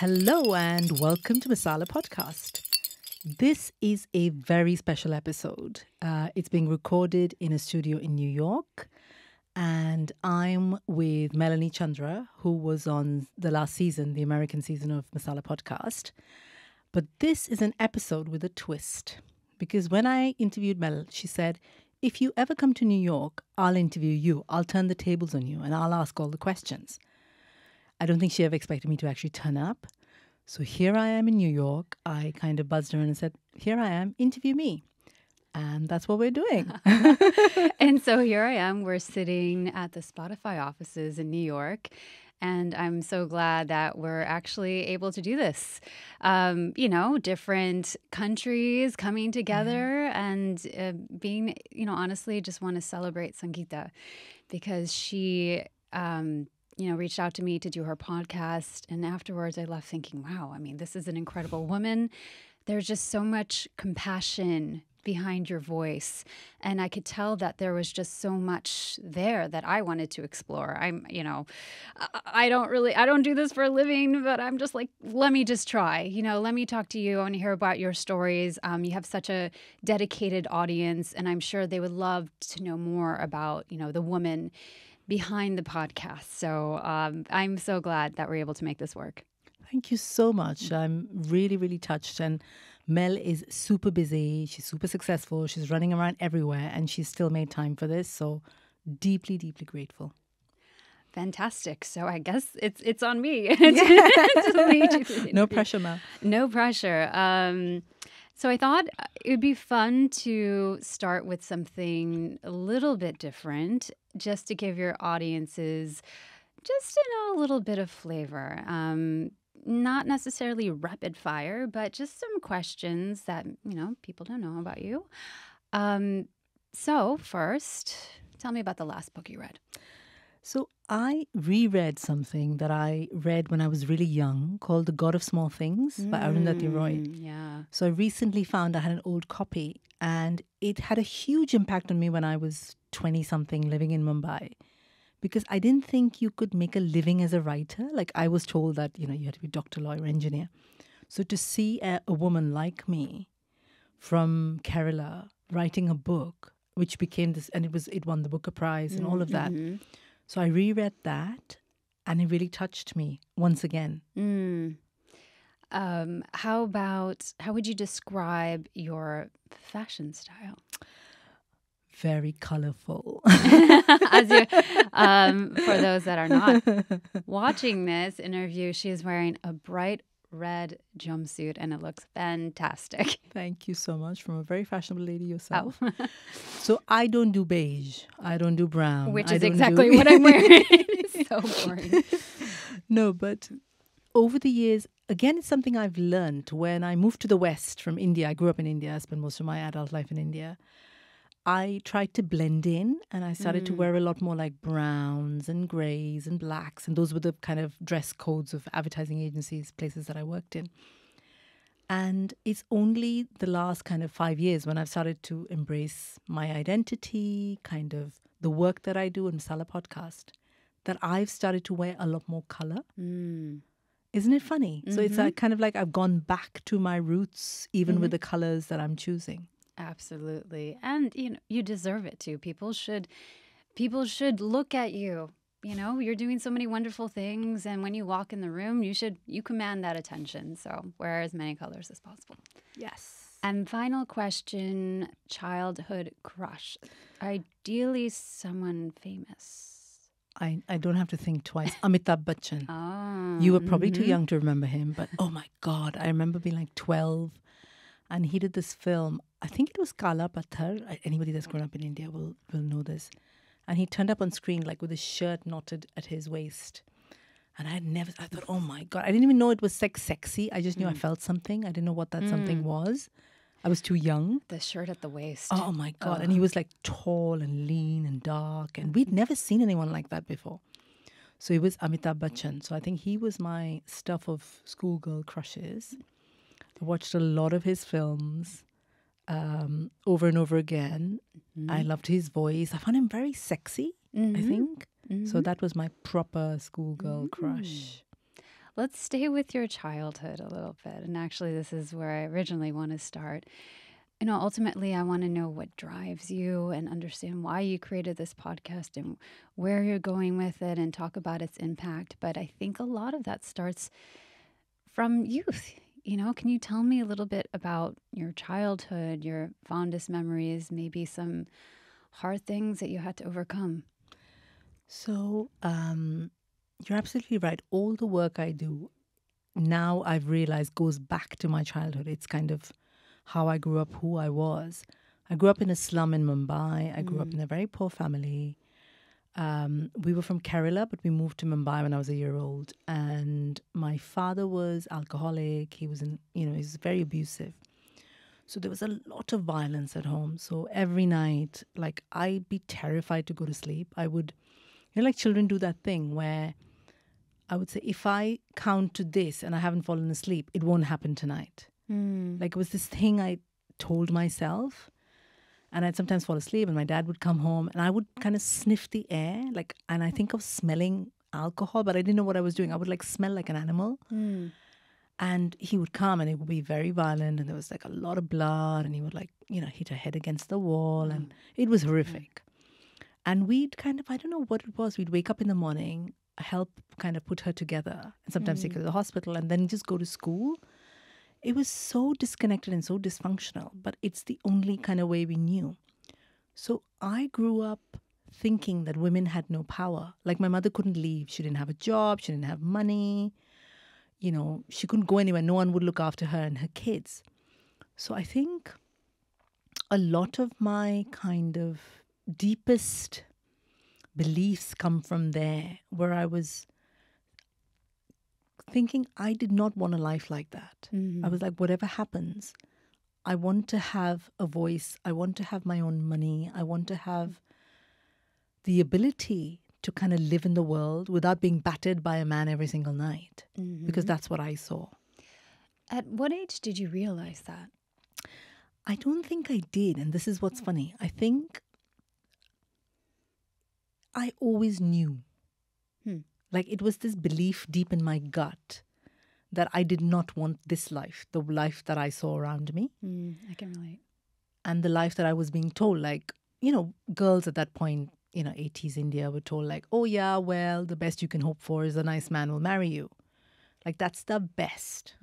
Hello and welcome to Masala Podcast. This is a very special episode. It's being recorded in a studio in New York, and I'm with Melanie Chandra, who was on the last season, the American season of Masala Podcast. But this is an episode with a twist, because when I interviewed Mel, she said, if you ever come to New York, I'll interview you. I'll turn the tables on you and I'll ask all the questions. I don't think she ever expected me to actually turn up. So here I am in New York. I kind of buzzed her and said, here I am, interview me. And that's what we're doing. And so here I am. We're sitting at the Spotify offices in New York. And I'm so glad that we're actually able to do this. Different countries coming together and being, honestly, just want to celebrate Sangeeta because she reached out to me to do her podcast. And afterwards, I left thinking, wow, this is an incredible woman. There's just so much compassion behind your voice. And I could tell that there was just so much there that I wanted to explore. I don't do this for a living, but I'm just like, let me just try. Let me talk to you. I want to hear about your stories. You have such a dedicated audience, and I'm sure they would love to know more about, the woman behind the podcast. So I'm so glad that we're able to make this work. Thank you so much. I'm really, really touched. And Mel is super busy. She's super successful. She's running around everywhere, and she's still made time for this. So deeply, deeply grateful. Fantastic. So I guess it's on me. No pressure, Mel. No pressure. So I thought it would be fun to start with something a little bit different, just to give your audiences just a little bit of flavor. Not necessarily rapid fire, but just some questions that, people don't know about you. So first, tell me about the last book you read. So I reread something that I read when I was really young called The God of Small Things by Arundhati Roy. Yeah. So I recently found I had an old copy, and it had a huge impact on me when I was 20-something living in Mumbai. Because I didn't think you could make a living as a writer. Like I was told that, you had to be doctor, lawyer, engineer. So to see a woman like me from Kerala writing a book, which became this, and it won the Booker Prize and all of that. Mm-hmm. So I reread that, and it really touched me once again. How would you describe your fashion style? Very colorful. For those that are not watching this interview, she is wearing a bright red jumpsuit, and it looks fantastic. Thank you so much. From a very fashionable lady yourself. Oh. So I don't do beige. I don't do brown. Which is exactly what I'm wearing. It's so boring. No, but over the years, again, it's something I've learned when I moved to the West from India. I grew up in India. I spent most of my adult life in India. I tried to blend in, and I started to wear a lot more like browns and grays and blacks. And those were the kind of dress codes of advertising agencies, places that I worked in. And it's only the last kind of 5 years when I've started to embrace my identity, kind of the work that I do in Masala Podcast, that I've started to wear a lot more color. Isn't it funny? So it's kind of like I've gone back to my roots, even with the colors that I'm choosing. Absolutely. And you deserve it too. People should look at you. You're doing so many wonderful things, and when you walk in the room, you command that attention. So wear as many colors as possible. Yes. And final question, childhood crush. Ideally someone famous. I don't have to think twice. Amitabh Bachchan. Oh. You were probably too young to remember him, but oh my God, I remember being like 12, and he did this film. I think it was Kala Patthar. Anybody that's grown up in India will know this. And he turned up on screen like with his shirt knotted at his waist. And I thought, oh my God. I didn't even know it was sexy. I just knew I felt something. I didn't know what that something was. I was too young. The shirt at the waist. Oh my God. And he was like tall and lean and dark. And we'd never seen anyone like that before. So it was Amitabh Bachchan. So I think he was my stuff of schoolgirl crushes. I watched a lot of his films over and over again. I loved his voice. I found him very sexy, I think. So that was my proper schoolgirl crush. Let's stay with your childhood a little bit. And actually, this is where I originally want to start. Ultimately, I want to know what drives you and understand why you created this podcast and where you're going with it and talk about its impact. But I think a lot of that starts from youth. Can you tell me a little bit about your childhood, your fondest memories, maybe some hard things that you had to overcome? So, you're absolutely right. All the work I do now, I've realized, goes back to my childhood. It's kind of how I grew up, who I was. I grew up in a slum in Mumbai. I grew up in a very poor family. We were from Kerala, but we moved to Mumbai when I was a year old. And my father was alcoholic. He was he was very abusive. So there was a lot of violence at home. So every night, like, I'd be terrified to go to sleep. I would, like children do that thing where I would say, if I count to this and I haven't fallen asleep, it won't happen tonight. Like, it was this thing I told myself. And I'd sometimes fall asleep and my dad would come home and I would kind of sniff the air. And I think of smelling alcohol, but I didn't know what I was doing. I would smell like an animal. And he would come and it would be very violent. And there was a lot of blood and he would hit her head against the wall. And it was horrific. And we'd I don't know what it was. We'd wake up in the morning, help kind of put her together and sometimes take her to the hospital and then just go to school. It was so disconnected and so dysfunctional, but it's the only kind of way we knew. So I grew up thinking that women had no power. Like, my mother couldn't leave. She didn't have a job. She didn't have money. She couldn't go anywhere. No one would look after her and her kids. So I think a lot of my kind of deepest beliefs come from there, where I was thinking I did not want a life like that. I was like, whatever happens, I want to have a voice. I want to have my own money. I want to have the ability to kind of live in the world without being battered by a man every single night, because that's what I saw. At what age did you realize that? I don't think I did. And this is what's funny. I think I always knew. Like, it was this belief deep in my gut that I did not want this life, the life that I saw around me. I can relate. And the life that I was being told, girls at that point, 80s India were told oh yeah, well, the best you can hope for is a nice man will marry you. Like, that's the best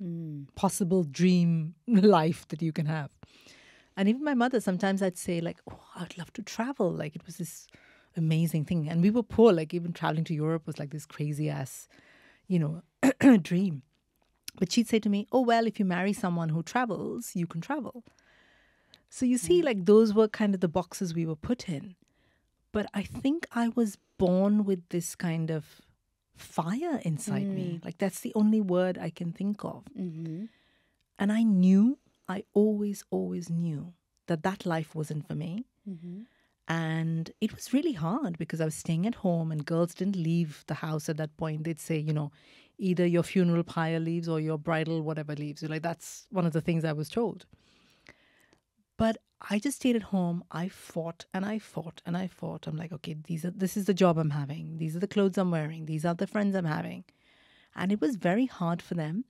possible dream life that you can have. And even my mother, sometimes I'd say oh, I'd love to travel. It was this amazing thing. And we were poor, even traveling to Europe was this crazy ass, dream. But she'd say to me, oh, well, if you marry someone who travels, you can travel. So you see, those were kind of the boxes we were put in. But I think I was born with this kind of fire inside me. That's the only word I can think of. And I always knew that life wasn't for me. And it was really hard because I was staying at home and girls didn't leave the house at that point. They'd say, either your funeral pyre leaves or your bridal whatever leaves. That's one of the things I was told. But I just stayed at home. I fought and I fought and I fought. I'm like, okay, this is the job I'm having. These are the clothes I'm wearing. These are the friends I'm having. And it was very hard for them.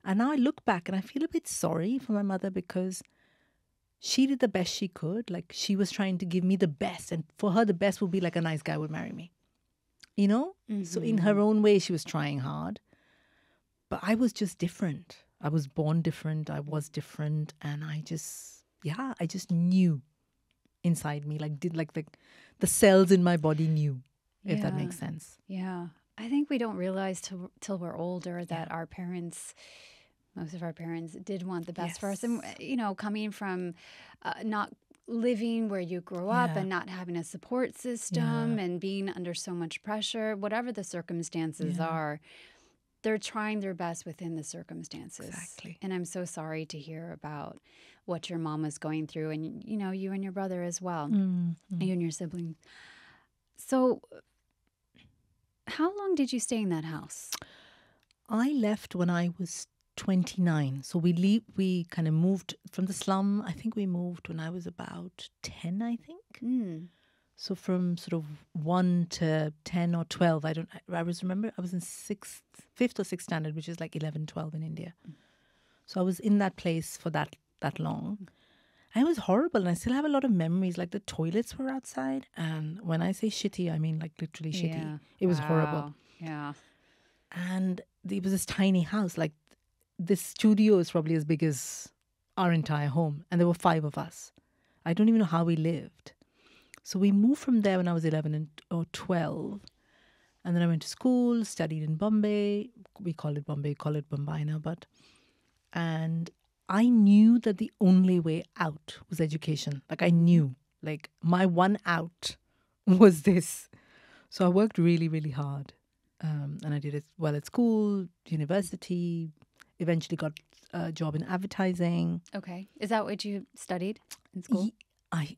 And now I look back and I feel a bit sorry for my mother because she did the best she could. She was trying to give me the best. And for her, the best would be a nice guy would marry me. So in her own way, she was trying hard. But I was just different. I was born different. I was different. And I just knew inside me, the cells in my body knew, if that makes sense. Yeah. I think we don't realize till we're older that our parents, most of our parents, did want the best for us. And, coming from not living where you grow up and not having a support system and being under so much pressure, whatever the circumstances are, they're trying their best within the circumstances. Exactly. And I'm so sorry to hear about what your mom was going through and, you and your brother as well, you and your siblings. So how long did you stay in that house? I left when I was 29. So we kind of moved from the slum. I think we moved when I was about 10, I think. So from sort of 1 to 10 or 12, I was in fifth or sixth standard, which is like 11, 12 in India. So I was in that place for that long. And it was horrible. And I still have a lot of memories. Like the toilets were outside. And when I say shitty, I mean like literally shitty. Yeah. It was Wow. horrible. Yeah. And it was this tiny house. Like this studio is probably as big as our entire home. And there were 5 of us. I don't even know how we lived. So we moved from there when I was 11 or 12. And then I went to school, studied in Bombay. We call it Bombay, call it Bombay now. And I knew that the only way out was education. Like I knew, like my one out was this. So I worked really, really hard. And I did it well at school, university, eventually got a job in advertising. Okay. Is that what you studied in school?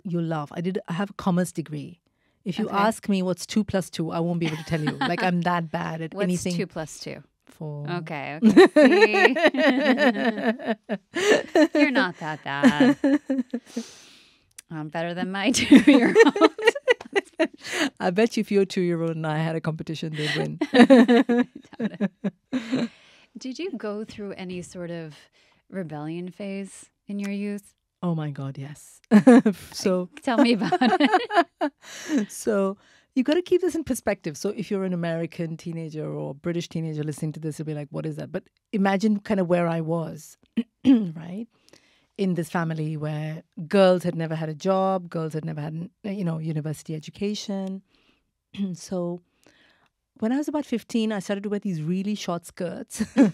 You'll laugh. I have a commerce degree. If you Okay. ask me what's 2 plus 2, I won't be able to tell you. Like I'm that bad at What's anything. 2 plus 2? 4. Okay. See? You're not that bad. I'm better than my 2-year-old. I bet you if your 2-year-old and I had a competition, they'd win. Did you go through any sort of rebellion phase in your youth? Oh my God, yes. So Tell me about it. So you got to keep this in perspective. So if you're an American teenager or a British teenager listening to this, you'll be like, what is that? But imagine kind of where I was, right? In this family where girls had never had a job, girls had never had, university education. So when I was about 15, I started to wear these really short skirts. I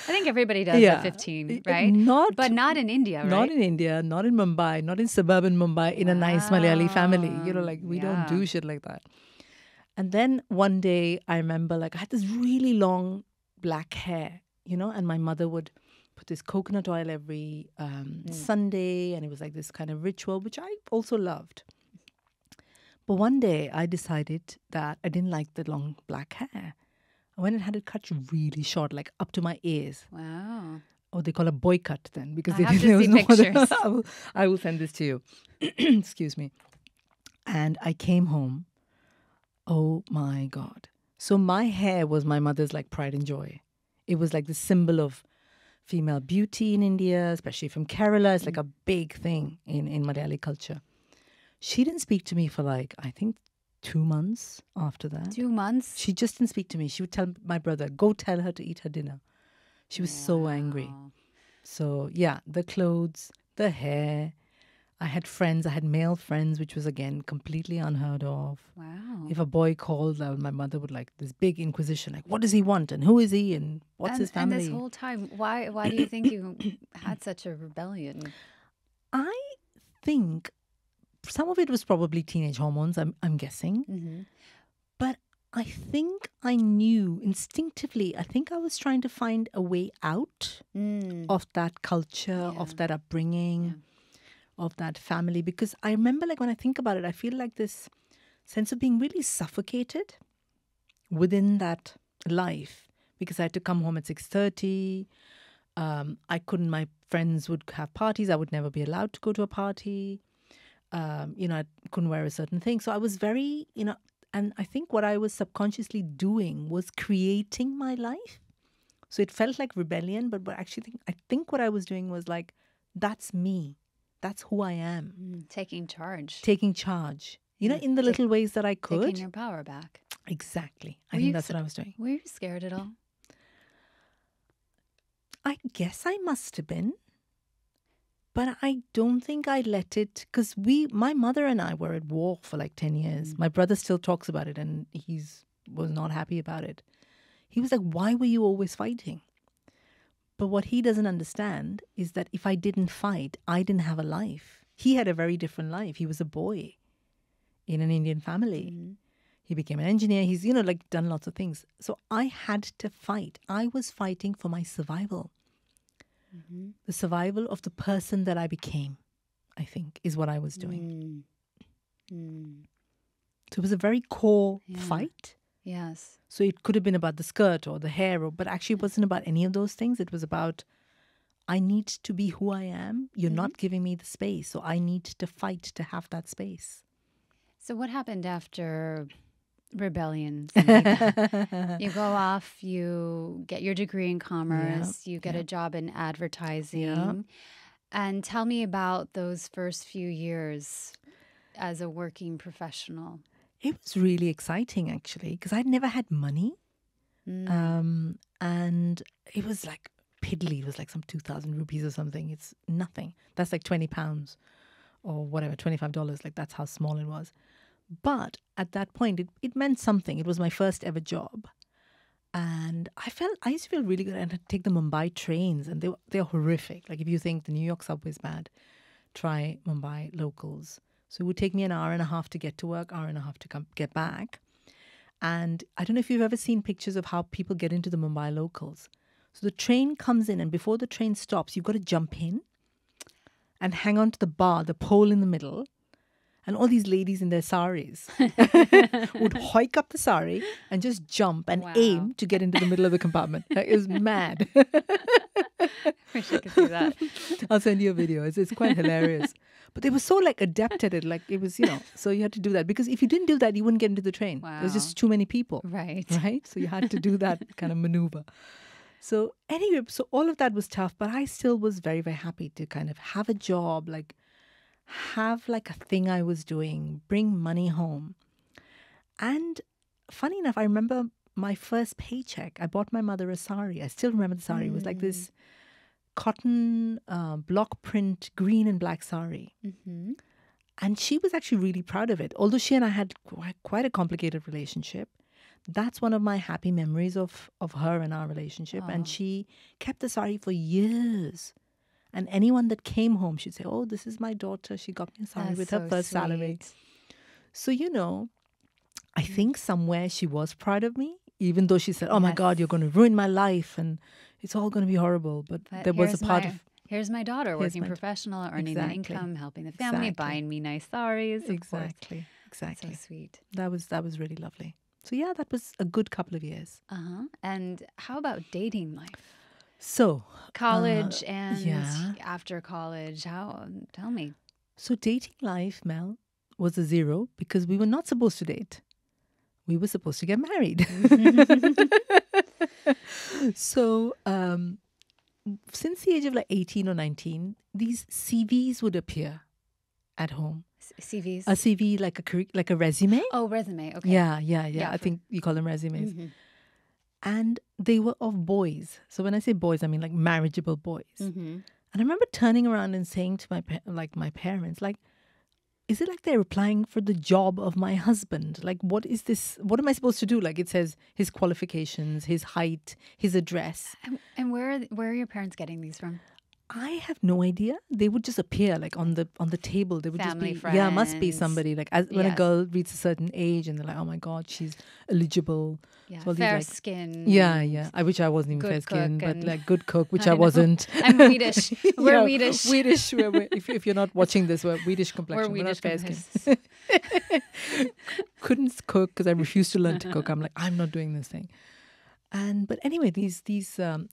think everybody does Yeah. at 15, right? But not in India, right? Not in India, not in Mumbai, not in suburban Mumbai, in a nice Malayali family. Like we don't do shit like that. And then one day I remember like I had this really long black hair, and my mother would put this coconut oil every Sunday. And it was like this kind of ritual, which I also loved. But one day I decided that I didn't like the long black hair. I went and had it cut really short, like up to my ears. Wow. Oh, they call a boy cut then because I have to there was see no other- pictures. I will send this to you. Excuse me. And I came home. Oh my God. So my hair was my mother's like pride and joy. It was like the symbol of female beauty in India, especially from Kerala. It's like a big thing in Malayali culture. She didn't speak to me for like, I think 2 months after that. 2 months? She just didn't speak to me. She would tell my brother, go tell her to eat her dinner. She was so angry. Wow. So yeah, the clothes, the hair. I had friends. I had male friends, which was again completely unheard of. Wow. If a boy called, my mother would like this big inquisition, like, what does he want and who is he and what's his family? And this whole time, why do you think you had such a rebellion? I think some of it was probably teenage hormones. I'm guessing, Mm-hmm. but I think I knew instinctively. I think I was trying to find a way out of that culture, of that upbringing, of that family. Because I remember, like, when I think about it, I feel like this sense of being really suffocated within that life. Because I had to come home at 6:30. I couldn't. My friends would have parties. I would never be allowed to go to a party. I couldn't wear a certain thing. So I was very, and I think what I was subconsciously doing was creating my life. So it felt like rebellion, but I think what I was doing was like, that's me. That's who I am. Taking charge. Taking charge, in the little ways that I could. Taking your power back. Exactly. I Were think you that's what I was doing. Were you scared at all? I guess I must have been. But I don't think I let it, because my mother and I were at war for like 10 years. My brother still talks about it and was not happy about it. He was like, why were you always fighting? But what he doesn't understand is that if I didn't fight, I didn't have a life. He had a very different life. He was a boy in an Indian family. He became an engineer. He's, done lots of things. So I had to fight. I was fighting for my survival. The survival of the person that I became, I think, is what I was doing. So it was a very core fight. Yes. So it could have been about the skirt or the hair, but actually it wasn't about any of those things. It was about, I need to be who I am. You're not giving me the space. So I need to fight to have that space. So what happened after rebellion, Sangeeta? You go off, you get your degree in commerce, you get a job in advertising. And tell me about those first few years as a working professional. It was really exciting, actually, because I'd never had money. And it was like piddly. It was like some 2,000 rupees or something. It's nothing. That's like 20 pounds or whatever, $25. Like that's how small it was. But at that point, it meant something. It was my first ever job. And I used to feel really good. And I'd take the Mumbai trains and they're horrific. Like if you think the New York subway is bad, try Mumbai locals. So it would take me an hour and a half to get to work, hour and a half to get back. And I don't know if you've ever seen pictures of how people get into the Mumbai locals. So the train comes in and before the train stops, you've got to jump in and hang on to the bar, the pole in the middle. And all these ladies in their saris would hike up the sari and just jump and aim to get into the middle of the compartment. It was mad. Wish I could see that. I'll send you a video. It's quite hilarious. But they were so like adept at it. Like it was, so you had to do that. Because if you didn't do that, you wouldn't get into the train. Wow. There's just too many people. Right. So you had to do that kind of maneuver. So anyway, so all of that was tough. But I still was very, very happy to kind of have a job, like have like a thing I was doing, bring money home. And funny enough, I remember my first paycheck. I bought my mother a sari. I still remember the sari. It was like this cotton block print green and black sari. And she was actually really proud of it. Although she and I had quite a complicated relationship, that's one of my happy memories of her and our relationship. And she kept the sari for years. And anyone that came home, she'd say, oh, this is my daughter. She got me a sari with her first salary. So, I think somewhere she was proud of me, even though she said, oh, my God, you're going to ruin my life and it's all going to be horrible. But there was a part of... Here's my daughter, working professional, earning an income, helping the family, buying me nice saris. Exactly. So sweet. That was really lovely. So, yeah, that was a good couple of years. And how about dating life? So college and after college, tell me. So dating life, Mel, was a zero because we were not supposed to date. We were supposed to get married. So since the age of like 18 or 19, these CVs would appear at home. CVs? A CV, like a resume. Oh, resume. Okay. Yeah. I think you call them resumes. And they were of boys. So when I say boys, I mean like marriageable boys. And I remember turning around and saying to my parents, like, is it like they're applying for the job of my husband? Like, what is this? What am I supposed to do? Like, it says his qualifications, his height, his address. And where are your parents getting these from? I have no idea. They would just appear like on the table. They would Family, just be, friends. must be somebody like when a girl reaches a certain age and they're like, oh my God, she's eligible. Yeah, so fair skin. Yeah. I wish I wasn't even fair skin, but like good cook, which I wasn't. I'm Swedish. We're Swedish. Swedish. If you're not watching this, we're Swedish complexion. We're not fair skin. Couldn't cook because I refused to learn to cook. I'm like, I'm not doing this thing. But anyway, these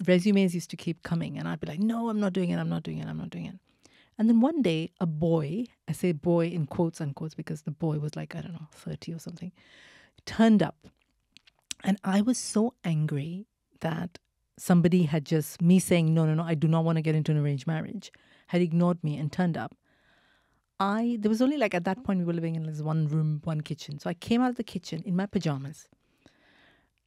resumes used to keep coming, and I'd be like, no, I'm not doing it. And then one day, a boy, I say boy in quotes, unquotes, because the boy was like, I don't know, 30 or something, turned up. And I was so angry that somebody had just, me saying, no, I do not want to get into an arranged marriage, had ignored me and turned up. There was only like, at that point, we were living in this one room, one kitchen. So I came out of the kitchen in my pajamas.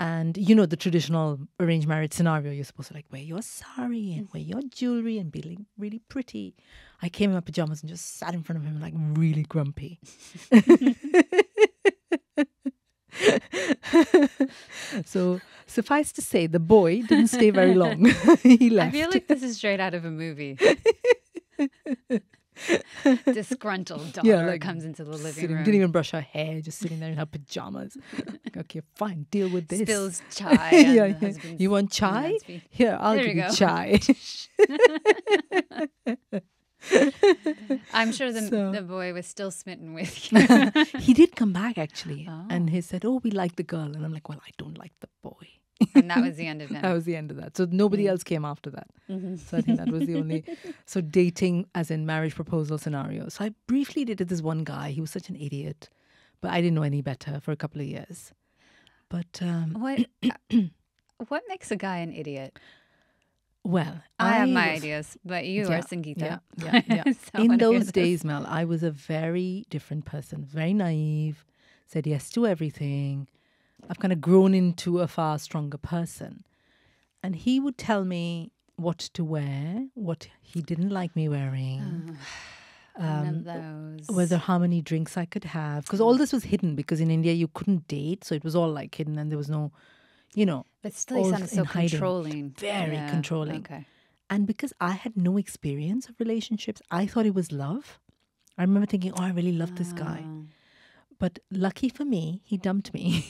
And the traditional arranged marriage scenario, you're supposed to like wear your sari and wear your jewelry and be like really pretty. I came in my pajamas and just sat in front of him like really grumpy. So suffice to say, the boy didn't stay very long. He left. I feel like this is straight out of a movie. Disgruntled daughter comes into the living room. Didn't even brush her hair, just sitting there in her pajamas. Okay, fine, deal with this. Spills chai. You want chai? Here, I'll give you chai. I'm sure the boy was still smitten with you. He did come back actually, and he said, "Oh, we like the girl," and I'm like, "Well, I don't like the boy." And that was the end of him. That was the end of that. So nobody else came after that. So I think that was the only, so dating as in marriage proposal scenario. So I briefly dated this one guy. He was such an idiot, but I didn't know any better for a couple of years. But What makes a guy an idiot? well, I have my was- ideas, but you are Sangeeta. Yeah. So I In wanna hear those this. days, Mel, I was a very different person, very naive, said yes to everything. I've kind of grown into a far stronger person. And he would tell me what to wear, what he didn't like me wearing, One of those. whether how many drinks I could have. Because all this was hidden because in India you couldn't date. So it was all like hidden and there was no, you know, But still, he all sounded so in hiding. controlling. Very Yeah, controlling. Okay. And because I had no experience of relationships, I thought it was love. I remember thinking, oh, I really love this guy. Oh. But lucky for me, he dumped me.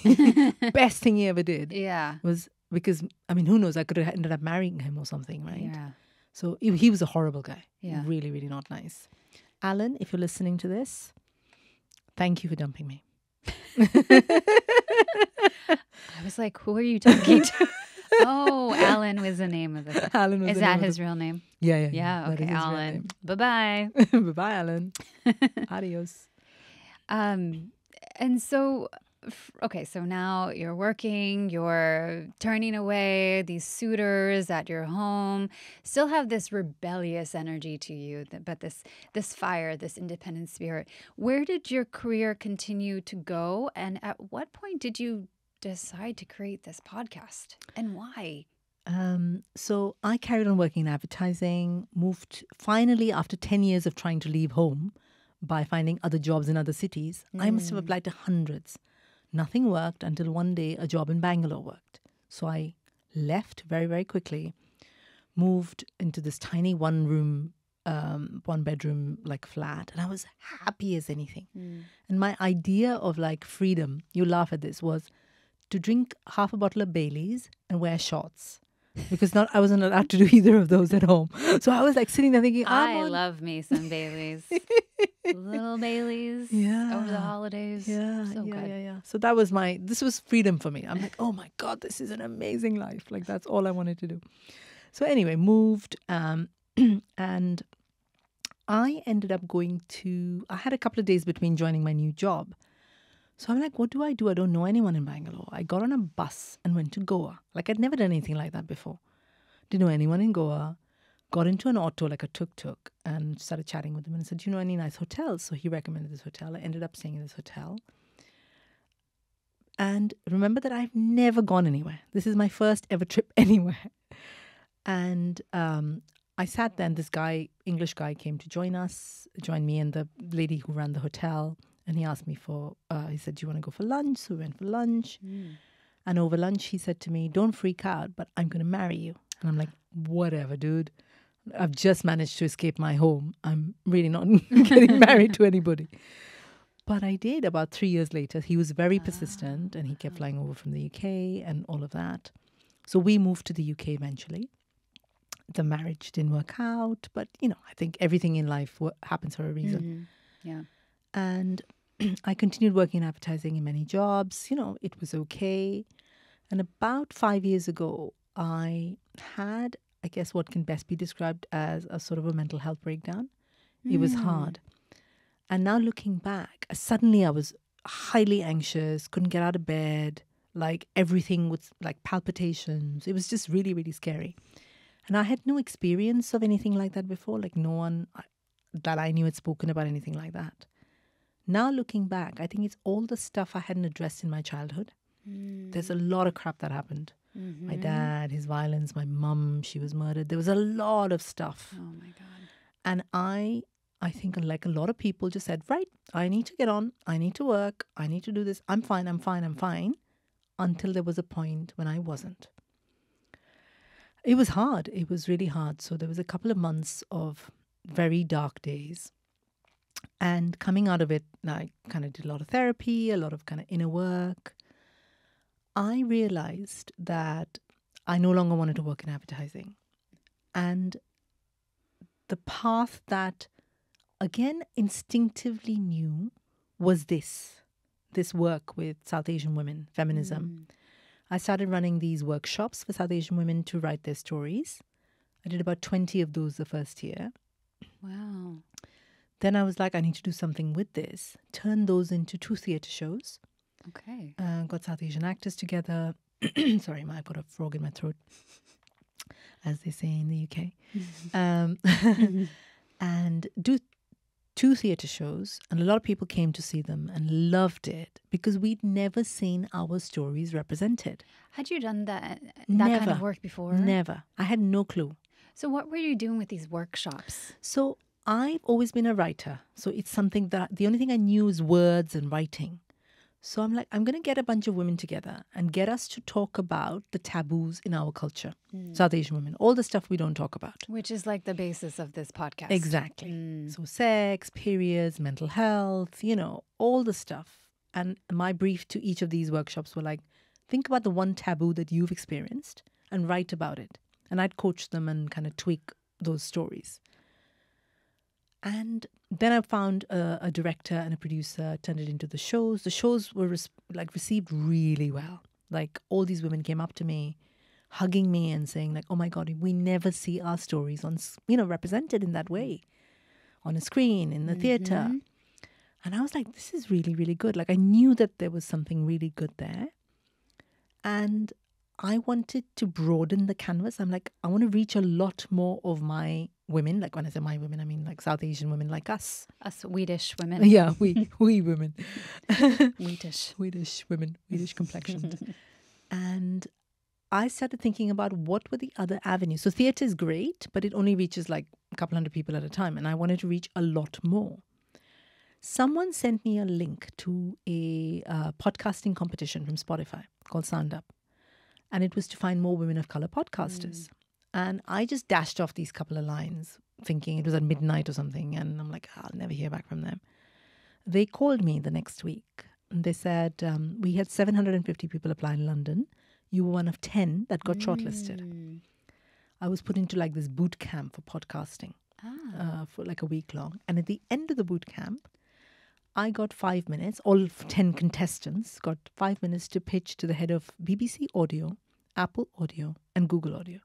Best thing he ever did Yeah. was because, I mean, who knows? I could have ended up marrying him or something, right? Yeah. So he was a horrible guy. Yeah. Really, really not nice. Alan, if you're listening to this, thank you for dumping me. I was like, who are you talking to? Oh, Alan was the name of it. Alan was Is the that name of his the- real name? Yeah. Yeah. That Okay, is his real Alan. name. Bye-bye. Bye-bye, Alan. Adios. And so, okay, so now you're working, you're turning away these suitors at your home, still have this rebellious energy to you, but this fire, this independent spirit. Where did your career continue to go? And at what point did you decide to create this podcast? And why? So I carried on working in advertising, moved finally after 10 years of trying to leave home by finding other jobs in other cities. I must have applied to hundreds. Nothing worked until one day a job in Bangalore worked. So I left very, very quickly, moved into this tiny one bedroom like flat, and I was happy as anything. And my idea of like freedom, you laugh at this, was to drink half a bottle of Baileys and wear shorts. Because I wasn't allowed to do either of those at home. So I was like sitting there thinking, I love me some Baileys. Little Baileys over the holidays. Yeah, So good. yeah. So this was freedom for me. I'm like, oh my God, this is an amazing life. Like that's all I wanted to do. So anyway, moved and I ended up I had a couple of days between joining my new job. So I'm like, what do? I don't know anyone in Bangalore. I got on a bus and went to Goa. Like I'd never done anything like that before. Didn't know anyone in Goa. Got into an auto, like a tuk-tuk, and started chatting with him and said, do you know any nice hotels? So he recommended this hotel. I ended up staying in this hotel. And remember that I've never gone anywhere. This is my first ever trip anywhere. And I sat there and this English guy came to join me and the lady who ran the hotel. And he asked me he said, do you want to go for lunch? So we went for lunch. And over lunch, he said to me, don't freak out, but I'm going to marry you. And I'm like, whatever, dude. I've just managed to escape my home. I'm really not getting married to anybody. But I did about 3 years later. He was very persistent and he kept flying over from the UK and all of that. So we moved to the UK eventually. The marriage didn't work out, but I think everything in life happens for a reason. Yeah. And I continued working in advertising in many jobs. It was okay. And about 5 years ago, I had, I guess, what can best be described as a sort of a mental health breakdown. It was hard. And now looking back, suddenly I was highly anxious, couldn't get out of bed, like everything was like palpitations. It was just really, really scary. And I had no experience of anything like that before. Like no one that I knew had spoken about anything like that. Now looking back, I think it's all the stuff I hadn't addressed in my childhood. There's a lot of crap that happened. My dad, his violence, my mum, she was murdered. There was a lot of stuff. Oh my God. And I think like a lot of people just said, right, I need to get on. I need to work. I need to do this. I'm fine. Until there was a point when I wasn't. It was hard. It was really hard. So there was a couple of months of very dark days. And coming out of it, I kind of did a lot of therapy, a lot of kind of inner work. I realized that I no longer wanted to work in advertising. And the path that, again, instinctively knew was this work with South Asian women, feminism. I started running these workshops for South Asian women to write their stories. I did about 20 of those the first year. Wow. Then I was like, I need to do something with this. Turned those into 2 theatre shows. Okay. Got South Asian actors together. Sorry, I've got a frog in my throat, as they say in the UK. And do 2 theatre shows. And a lot of people came to see them and loved it because we'd never seen our stories represented. Had you done that Never. kind of work before? Never. I had no clue. So what were you doing with these workshops? So I've always been a writer. So it's something that the only thing I knew is words and writing. So I'm like, I'm going to get a bunch of women together and get us to talk about the taboos in our culture. South Asian women, all the stuff we don't talk about. Which is like the basis of this podcast. Exactly. So sex, periods, mental health, all the stuff. And my brief to each of these workshops were like, think about the one taboo that you've experienced and write about it. And I'd coach them and kind of tweak those stories. And then I found a director and a producer, turned it into the shows. The shows were received really well. Like all these women came up to me, hugging me and saying like, oh my God, we never see our stories on, represented in that way on a screen, in the theatre. And I was like, this is really, really good. Like I knew that there was something really good there. And I wanted to broaden the canvas. I'm like, I want to reach a lot more of my women. Like when I say my women, I mean like South Asian women like us. Us Swedish women. Yeah, we women. Swedish. Swedish women, Swedish complexions. And I started thinking about what were the other avenues. So theatre is great, but it only reaches like a couple hundred people at a time. And I wanted to reach a lot more. Someone sent me a link to a podcasting competition from Spotify called Sound Up. And it was to find more women of color podcasters. And I just dashed off these couple of lines, thinking it was at midnight or something. And I'm like, I'll never hear back from them. They called me the next week. And they said, we had 750 people apply in London. You were one of 10 that got shortlisted. I was put into like this boot camp for podcasting for like a week long. And at the end of the boot camp, I got 5 minutes, all 10 contestants got 5 minutes to pitch to the head of BBC Audio, Apple Audio, and Google Audio.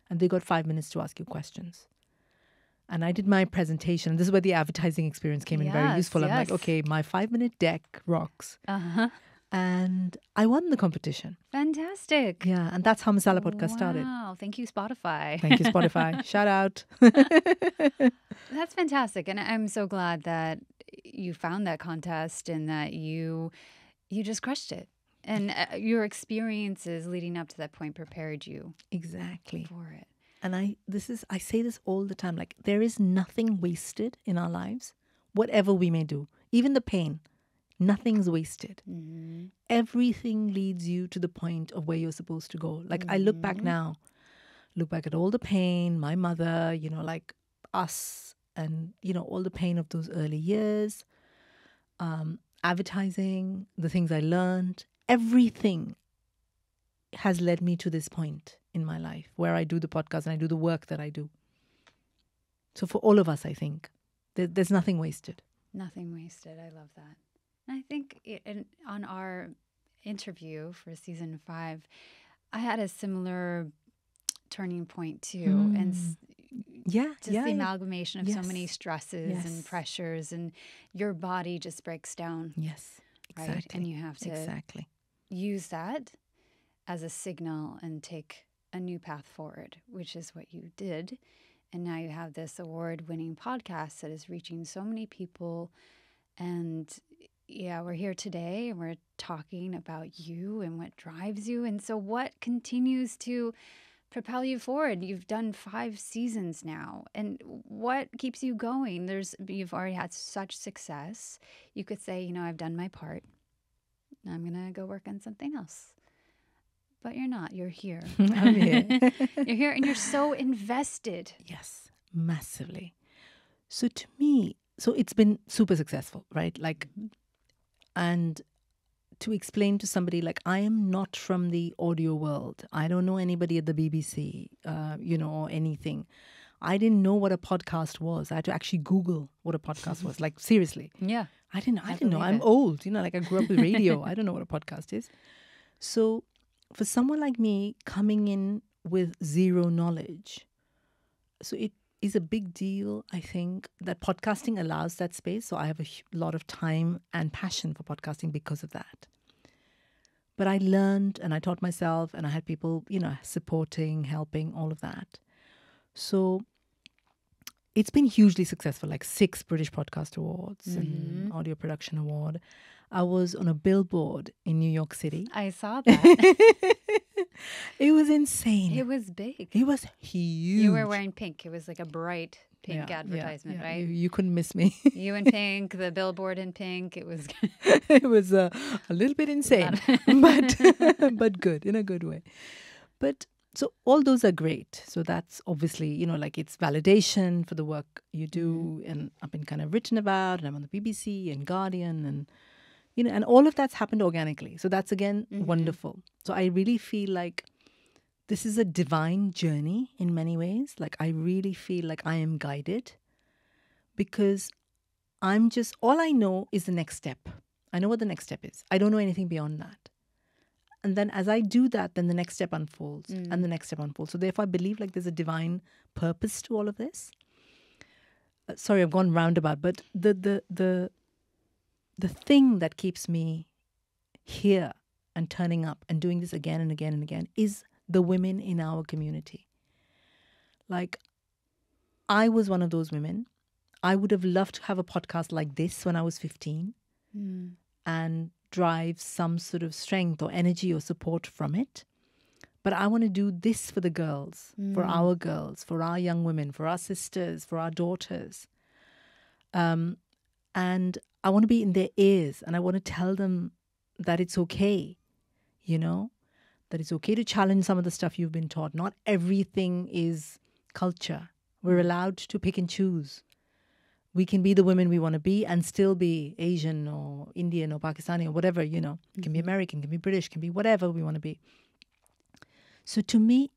And they got 5 minutes to ask you questions. And I did my presentation. This is where the advertising experience came in very useful. I'm like, okay, my 5-minute deck rocks. And I won the competition. Fantastic. Yeah, and that's how Masala Podcast started. Wow, thank you, Spotify. Thank you, Spotify. Shout out. That's fantastic. And I'm so glad that you found that contest and that you just crushed it. And your experiences leading up to that point prepared you Exactly for it. And I say this all the time, like there is nothing wasted in our lives, whatever we may do, even the pain, nothing's wasted. Everything leads you to the point of where you're supposed to go. Like I look back now, look back at all the pain, my mother, like us and, all the pain of those early years, advertising, the things I learned, everything has led me to this point in my life where I do the podcast and I do the work that I do. So for all of us, I think there's nothing wasted. Nothing wasted. I love that. And I think on our interview for season 5, I had a similar turning point too. And just the amalgamation of so many stresses and pressures, and your body just breaks down. Yes, exactly. Right? And you have to use that as a signal and take a new path forward, which is what you did. And now you have this award-winning podcast that is reaching so many people. And we're here today and we're talking about you and what drives you. And so what continues to propel you forward? You've done 5 seasons now. And what keeps you going? You've already had such success. You could say, I've done my part. I'm going to go work on something else. But you're not. You're here. I'm here. You're here and you're so invested. Yes, massively. So to me, it's been super successful, right? And to explain to somebody, I am not from the audio world. I don't know anybody at the BBC, or anything. I didn't know what a podcast was. I had to actually Google what a podcast was. Seriously. Yeah. I didn't know. I'm old. I grew up with radio. I don't know what a podcast is. So for someone like me coming in with zero knowledge, so it is a big deal, I think, that podcasting allows that space. So I have a lot of time and passion for podcasting because of that. But I learned and I taught myself, and I had people, supporting, helping, all of that. So it's been hugely successful, like 6 British Podcast Awards and Audio Production Award. I was on a billboard in New York City. I saw that. It was insane. It was big. It was huge. You were wearing pink. It was like a bright pink advertisement, right? You couldn't miss me. You in pink, the billboard in pink. It was It was a little bit insane, but good, in a good way. But so all those are great. So that's obviously, like it's validation for the work you do. And I've been kind of written about, and I'm on the BBC and Guardian, and and all of that's happened organically. So that's, again, wonderful. So I really feel like this is a divine journey in many ways. Like I really feel like I am guided, because all I know is the next step. I know what the next step is. I don't know anything beyond that. And then as I do that, then the next step unfolds and the next step unfolds. So therefore, I believe like there's a divine purpose to all of this. Sorry, I've gone roundabout, but the thing that keeps me here and turning up and doing this again and again and again is the women in our community. Like, I was one of those women. I would have loved to have a podcast like this when I was 15 and drive some sort of strength or energy or support from it. But I want to do this for the girls, for our young women, for our sisters, for our daughters. And I want to be in their ears, and I want to tell them that it's okay, that it's okay to challenge some of the stuff you've been taught. Not everything is culture. We're allowed to pick and choose. We can be the women we want to be and still be Asian or Indian or Pakistani or whatever, It can be American, can be British, can be whatever we want to be. So to me,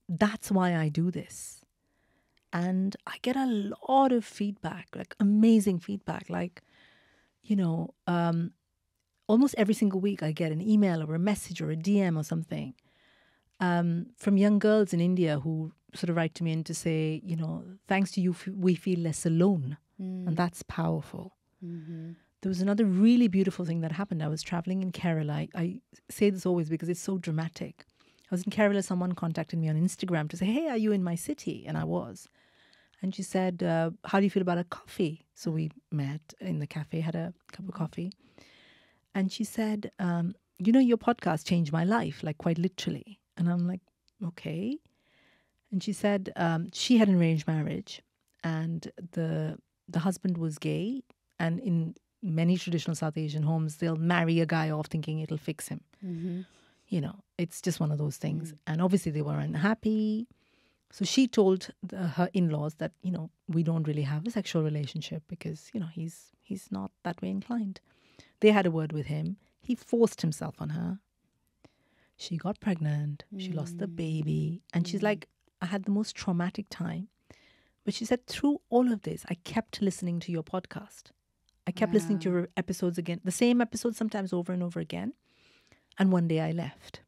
that's why I do this. And I get a lot of feedback, like amazing feedback. Like, almost every single week I get an email or a message or a DM or something from young girls in India who sort of write to me and to say, thanks to you, we feel less alone. And that's powerful. There was another really beautiful thing that happened. I was traveling in Kerala. I say this always because it's so dramatic. I was in Kerala. Someone contacted me on Instagram to say, hey, are you in my city? And I was. And she said, how do you feel about a coffee? So we met in the cafe, had a cup of coffee. And she said, your podcast changed my life, like quite literally. And I'm like, okay. And she said she had an arranged marriage, and the husband was gay. And in many traditional South Asian homes, they'll marry a guy off thinking it'll fix him. It's just one of those things. And obviously they were unhappy. So she told her in-laws that, we don't really have a sexual relationship because, he's not that way inclined. They had a word with him. He forced himself on her. She got pregnant. She lost the baby. And she's like, I had the most traumatic time. But she said, through all of this, I kept listening to your podcast. I kept listening to your episodes again, the same episodes, sometimes over and over again. And one day I left.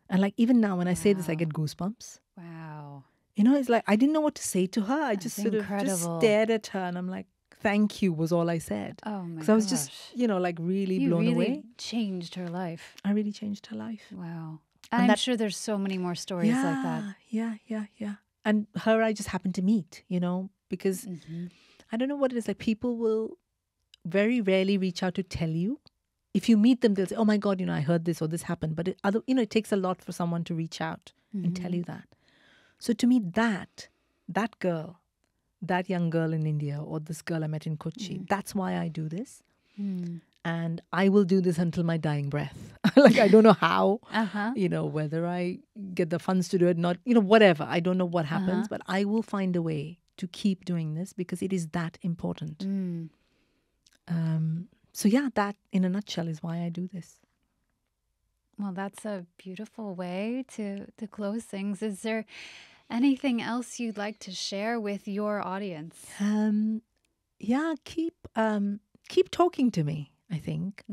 And like, even now when I say this, I get goosebumps. Wow. It's like, I didn't know what to say to her. I just sort of just stared at her, and I'm like, thank you was all I said. Oh my gosh. Because I was just, like really blown away. You really changed her life. I really changed her life. Wow. And I'm sure there's so many more stories like that. Yeah. And her I just happened to meet, because I don't know what it is. Like, people will very rarely reach out to tell you. If you meet them, they'll say, oh my God, I heard this or this happened. But it takes a lot for someone to reach out and tell you that. So to me, that girl, that young girl in India, or this girl I met in Kochi, that's why I do this. And I will do this until my dying breath. Like, I don't know how, whether I get the funds to do it, not, whatever. I don't know what happens, but I will find a way to keep doing this because it is that important. So yeah, that in a nutshell is why I do this. Well, that's a beautiful way to close things. Is there anything else you'd like to share with your audience? Yeah, keep talking to me. I think.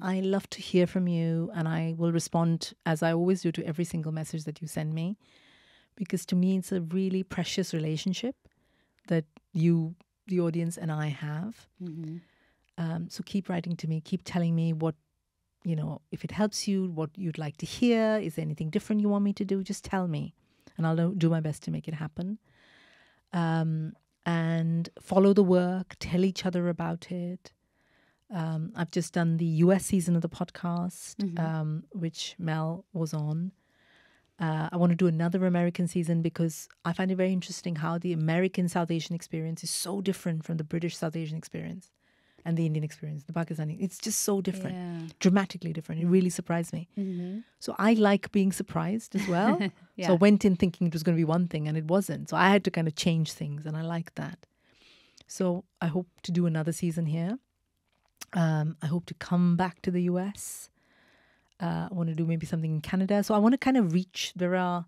I love to hear from you, and I will respond, as I always do, to every single message that you send me, because to me it's a really precious relationship that you, the audience, and I have. So keep writing to me, keep telling me what, if it helps you, what you'd like to hear. Is there anything different you want me to do? Just tell me, and I'll do my best to make it happen. And follow the work, tell each other about it. I've just done the US season of the podcast, which Mel was on. I want to do another American season because I find it very interesting how the American South Asian experience is so different from the British South Asian experience and the Indian experience, the Pakistani. It's just so different, dramatically different. It really surprised me. So I like being surprised as well. So I went in thinking it was going to be one thing and it wasn't. So I had to kind of change things, and I like that. So I hope to do another season here. I hope to come back to the US. I want to do maybe something in Canada. So I want to kind of reach, there are,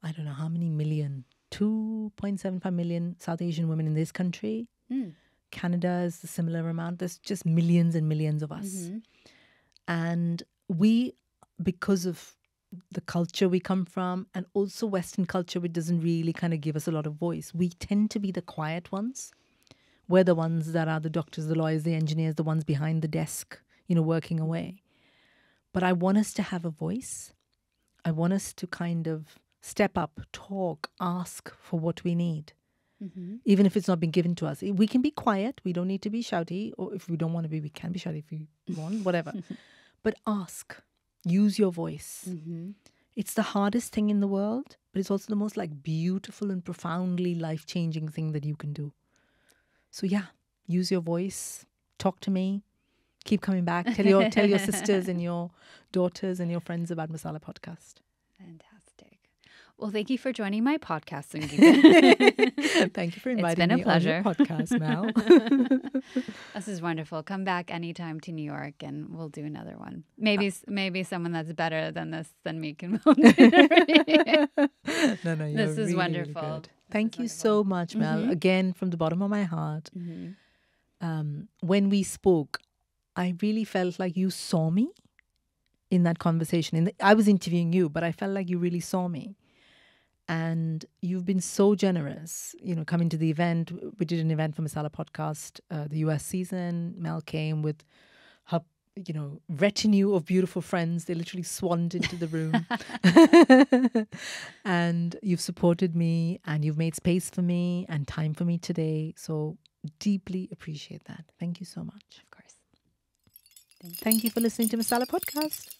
I don't know how many million, 2.75 million South Asian women in this country. Canada is a similar amount. There's just millions and millions of us. And we, because of the culture we come from, and also Western culture, which doesn't really kind of give us a lot of voice, we tend to be the quiet ones. We're the ones that are the doctors, the lawyers, the engineers, the ones behind the desk, working away. But I want us to have a voice. I want us to kind of step up, talk, ask for what we need. Even if it's not been given to us. We can be quiet. We don't need to be shouty. Or if we don't want to be, we can be shouty if we want, whatever. But ask. Use your voice. It's the hardest thing in the world, but it's also the most beautiful and profoundly life-changing thing that you can do. So use your voice. Talk to me. Keep coming back. Tell your sisters and your daughters and your friends about Masala Podcast. Fantastic. Well, thank you for joining my podcast, Sangeeta. Thank you for inviting me on your podcast, Mel. This is wonderful. Come back anytime to New York and we'll do another one. Maybe someone that's better than me can. No, this is wonderful. Really good. Thank you so much, Mel. Again, from the bottom of my heart. When we spoke, I really felt like you saw me in that conversation. I was interviewing you, but I felt like you really saw me. And you've been so generous, coming to the event. We did an event for Masala Podcast, the US season. Mel came with her, retinue of beautiful friends. They literally swanned into the room. And you've supported me, and you've made space for me and time for me today. So deeply appreciate that. Thank you so much. Of course. Thank you for listening to Masala Podcast.